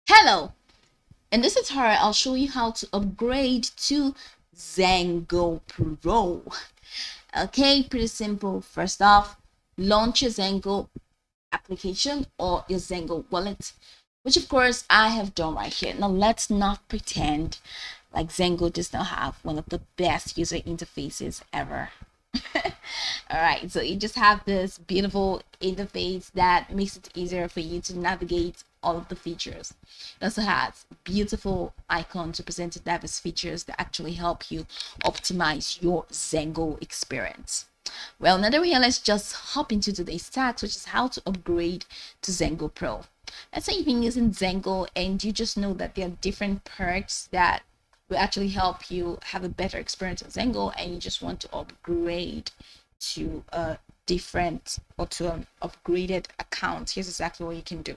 Hello, in this tutorial I'll show you how to upgrade to Zengo Pro. Okay, pretty simple. First off, launch your Zengo application or your Zengo wallet, which of course I have done right here. Now let's not pretend like Zengo does not have one of the best user interfaces ever. All right, so you just have this beautiful interface that makes it easier for you to navigate all of the features. It also has beautiful icons representing diverse features that actually help you optimize your Zengo experience. Well, now that we're here, let's just hop into today's task, which is how to upgrade to Zengo Pro. Let's say you've been using Zengo and you just know that there are different perks that will actually help you have a better experience on Zengo, and you just want to upgrade to a different or to an upgraded account. Here's exactly what you can do.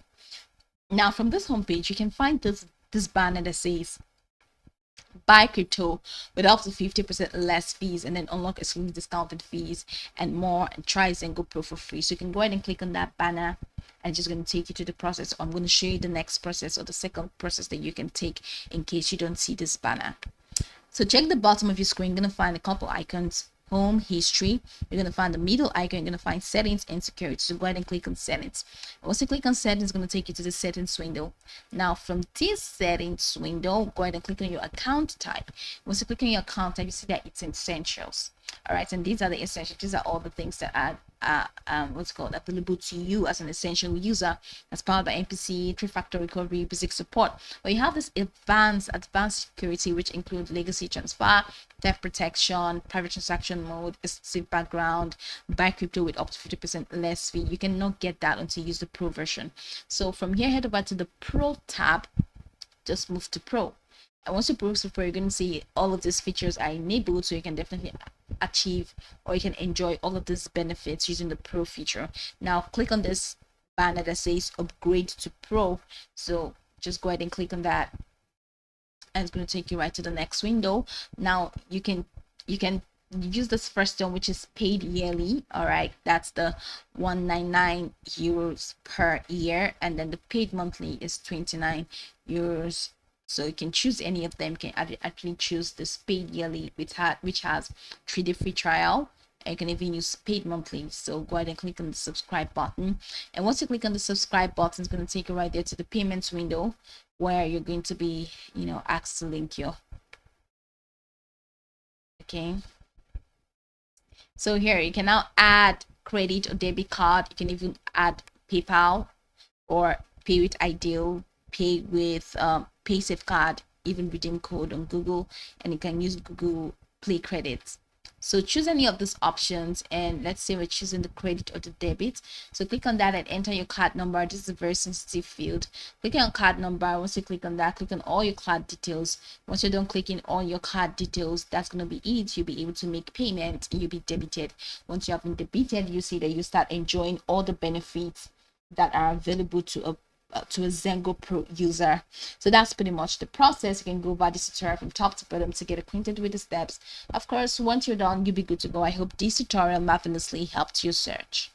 Now, from this homepage, you can find this banner that says buy crypto with up to 50% less fees, and then unlock exclusive discounted fees and more, and try Zengo Pro for free. So you can go ahead and click on that banner, and it's just going to take you to the process. I'm going to show you the next process, or the second process that you can take in case you don't see this banner. So check the bottom of your screen. You're going to find a couple icons: home, history. You're going to find the middle icon. You're going to find settings and security. So go ahead and click on settings. Once you click on settings, it's going to take you to the settings window. Now from this settings window, go ahead and click on your account type. Once you click on your account type, you see that it's essentials. All right, and these are the essentials. These are all the things that are what's called available to you as an essential user, as powered by MPC, three-factor recovery, basic support. But you have this advanced security, which include legacy transfer, theft protection, private transaction mode, exclusive background, buy crypto with up to 50% less fee. You cannot get that until you use the Pro version. So from here, head over to the Pro tab, just move to Pro. And once you browse for Pro, you're going to see all of these features are enabled, so you can definitely achieve, or you can enjoy all of these benefits using the Pro feature. Now click on this banner that says upgrade to Pro. So just go ahead and click on that, and it's going to take you right to the next window. Now you can use this first one, which is paid yearly. All right, that's the 199 euros per year, and then the paid monthly is 29 euros. So you can choose any of them. You can actually choose this paid yearly, which has 3-day free trial, and you can even use paid monthly. So go ahead and click on the subscribe button, and once you click on the subscribe button, it's going to take you right there to the payments window, where you're going to be asked to link your. Okay, so here you can now add credit or debit card. You can even add PayPal or pay with Ideal, pay with PaySafeCard, even redeem code on Google, and you can use Google Play credits. So choose any of these options, and let's say we're choosing the credit or the debit. So click on that and enter your card number. This is a very sensitive field. Click on card number. Once you click on that, click on all your card details. Once you're done clicking all your card details, that's going to be it. You'll be able to make payment and you'll be debited. Once you have been debited, you see that you start enjoying all the benefits that are available to a Zengo Pro user. So that's pretty much the process. You can go by this tutorial from top to bottom to get acquainted with the steps. Of course, once you're done, you'll be good to go. I hope this tutorial marvelously helped your search.